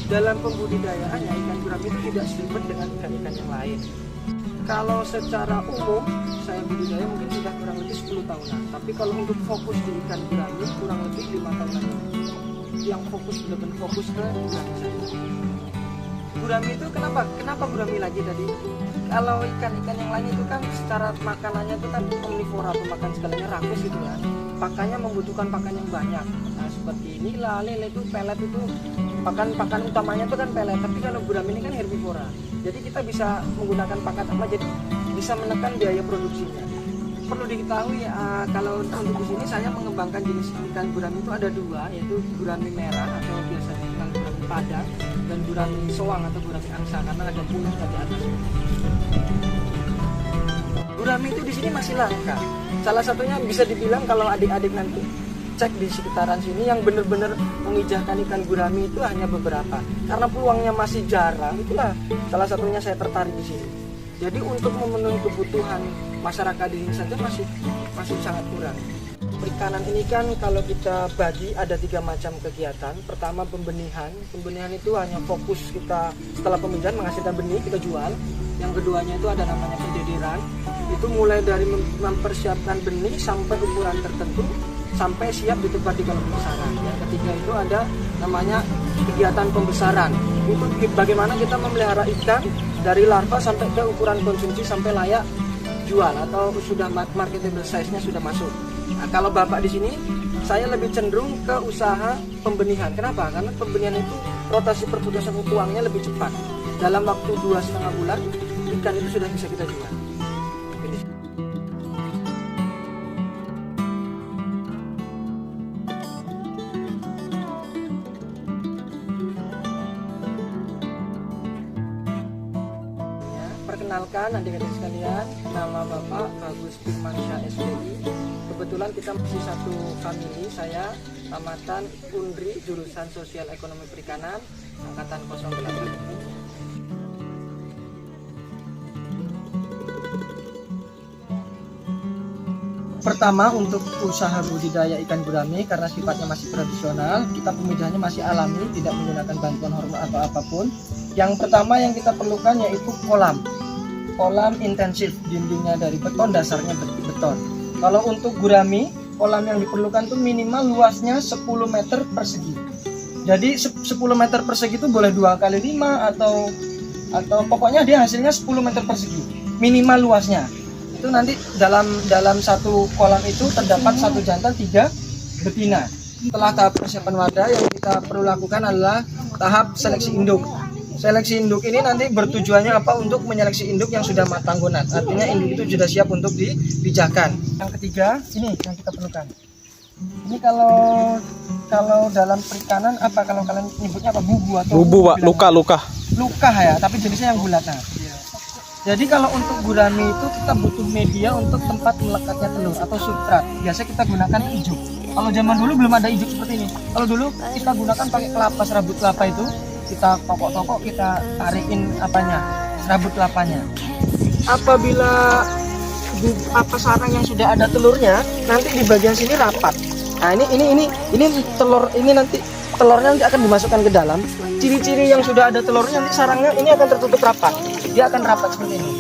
dalam pembudidayaannya ikan gurami itu tidak seribet dengan ikan-ikan yang lain. Kalau secara umum saya budidaya mungkin sudah kurang lebih 10 tahunan, tapi kalau untuk fokus di ikan gurami kurang lebih 5 tahunan yang fokus, benar-benar fokus ke gurami saja. Gurami itu kenapa gurami lagi tadi? Kalau ikan-ikan yang lain itu kan secara makanannya itu kan omnivora, pemakan segalanya, rakus gitu kan. Pakannya membutuhkan pakan yang banyak. Nah, seperti nila, lele itu pelet itu pakan utamanya itu kan pelet. Tapi kalau gurami ini kan herbivora. Jadi kita bisa menggunakan pakan apa, jadi bisa menekan biaya produksinya. Perlu diketahui kalau untuk di sini saya mengembangkan jenis ikan gurami itu ada dua, yaitu gurami merah atau biasanya ikan gurami padang dan gurami soang atau gurami angsa karena ada pulut di atas. Gurami itu di sini masih langka. Salah satunya bisa dibilang kalau adik-adik nanti cek di sekitaran sini yang benar-benar mengijahkan ikan gurami itu hanya beberapa. Karena peluangnya masih jarang, itulah salah satunya saya tertarik di sini. Jadi untuk memenuhi kebutuhan masyarakat di sini saja masih sangat kurang. Perikanan ini kan kalau kita bagi ada 3 macam kegiatan. Pertama pembenihan. Pembenihan itu hanya fokus kita setelah pembenihan menghasilkan benih kita jual. Yang keduanya itu ada namanya pendediran. Itu mulai dari mempersiapkan benih sampai ukuran tertentu sampai siap ditempati kalau pembesaran. Yang ketiga itu ada namanya kegiatan pembesaran. Itu bagaimana kita memelihara ikan dari larva sampai ke ukuran konsumsi sampai layak jual atau sudah marketable size-nya sudah masuk. Nah, kalau Bapak di sini saya lebih cenderung ke usaha pembenihan. Kenapa? Karena pembenihan itu rotasi perputasan uangnya lebih cepat. Dalam waktu 2,5 bulan ikan itu sudah bisa kita jual. Perkenalkan adik-adik sekalian, nama Bapak Bagus Firmansyah SPI. Kebetulan kita masih satu famili, saya tamatan Undri jurusan Sosial Ekonomi Perikanan angkatan 08. Pertama untuk usaha budidaya ikan gurami karena sifatnya masih tradisional, kita pemijahannya masih alami, tidak menggunakan bantuan hormon atau apapun. Yang pertama yang kita perlukan yaitu kolam intensif, dindingnya dari beton, dasarnya beton. Kalau untuk gurami, kolam yang diperlukan tuh minimal luasnya 10 meter persegi. Jadi 10 meter persegi itu boleh 2 kali 5 atau pokoknya dia hasilnya 10 meter persegi minimal luasnya. Itu nanti dalam satu kolam itu terdapat 1 jantan 3 betina. Setelah tahap persiapan wadah, yang kita perlu lakukan adalah tahap seleksi induk. Seleksi induk ini nanti bertujuannya apa? Untuk menyeleksi induk yang sudah matang gonat. Artinya induk itu sudah siap untuk dipijakan. Yang ketiga, ini yang kita perlukan. Ini kalau dalam perikanan apa, kalau kalian nyebutnya apa? Bubu atau bubu, Pak. Luka ya, tapi jenisnya yang bulat. Nah, jadi kalau untuk gurami itu kita butuh media untuk tempat melekatnya telur atau substrat. Biasa kita gunakan ijuk. Kalau zaman dulu belum ada ijuk seperti ini. Kalau dulu kita gunakan pakai kelapa, serabut kelapa itu kita tokok-tokok, kita tarikin serabut kelapanya. Apabila sarang yang sudah ada telurnya, nanti di bagian sini rapat. Nah ini telur, ini nanti telurnya nanti akan dimasukkan ke dalam. Ciri-ciri yang sudah ada telurnya, nanti sarangnya ini akan tertutup rapat. Dia akan rapat seperti ini,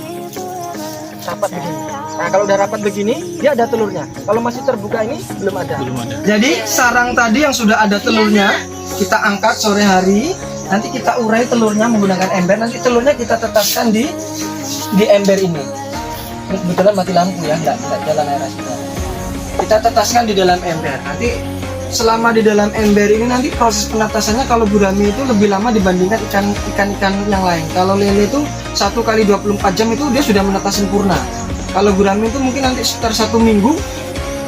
rapat begini. Nah kalau udah rapat begini, dia ada telurnya. Kalau masih terbuka ini belum ada. Jadi sarang tadi yang sudah ada telurnya kita angkat sore hari. Nanti kita urai telurnya menggunakan ember. Nanti telurnya kita tetaskan di ember ini. Kebetulan mati lampu ya, enggak jalan air asli. Kita tetaskan di dalam ember. Nanti selama di dalam ember ini nanti proses penetasannya kalau gurami itu lebih lama dibandingkan ikan-ikan yang lain. Kalau lele itu 1 kali 24 jam itu dia sudah menetas sempurna. Kalau gurami itu mungkin nanti sekitar 1 minggu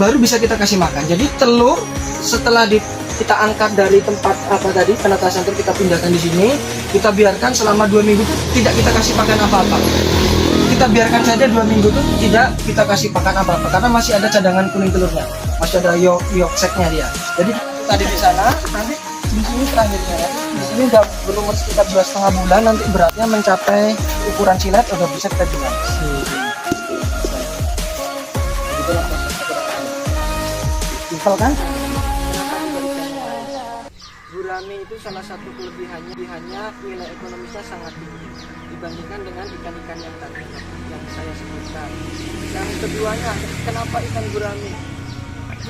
baru bisa kita kasih makan. Jadi telur setelah kita angkat dari tempat penetasan itu kita pindahkan di sini, kita biarkan selama 2 minggu itu tidak kita kasih makan apa-apa. Kita biarkan saja 2 minggu itu tidak kita kasih makan apa-apa karena masih ada cadangan kuning telurnya, masih ada yolk sacknya dia. Jadi tadi di sana, nanti di sini terakhirnya ya. Di sini udah berumur sekitar 2,5 bulan, nanti beratnya mencapai ukuran silet udah bisa kita jual. Simpel kan? Gurami gurame itu salah satu kelebihannya nilai ekonomisnya sangat tinggi dibandingkan dengan ikan-ikan yang tadi yang saya sebutkan. Yang keduanya, kenapa ikan gurame?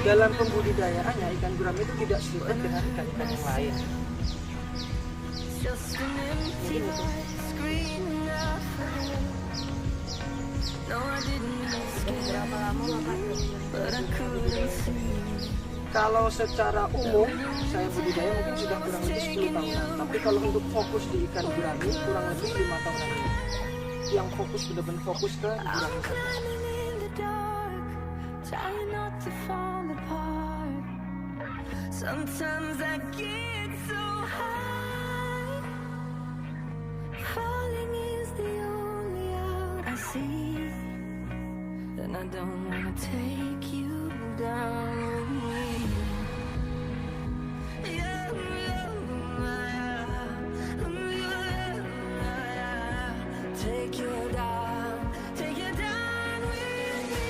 Dalam pembudidayaannya ikan gurame itu tidak serupa dengan ikan-ikan yang lain. Mungkin itu. Berapa lama Kalau secara umum saya budidaya mungkin sudah kurang lebih 10 tahunan. Tapi kalau untuk fokus di ikan gurame kurang lebih 5 tahunan ini. Yang fokus benar-benar fokus ke gurame saja. Sometimes I get so high, falling is the only out I see, and I don't wanna take you down with me. Yeah, take you down, take you down with me.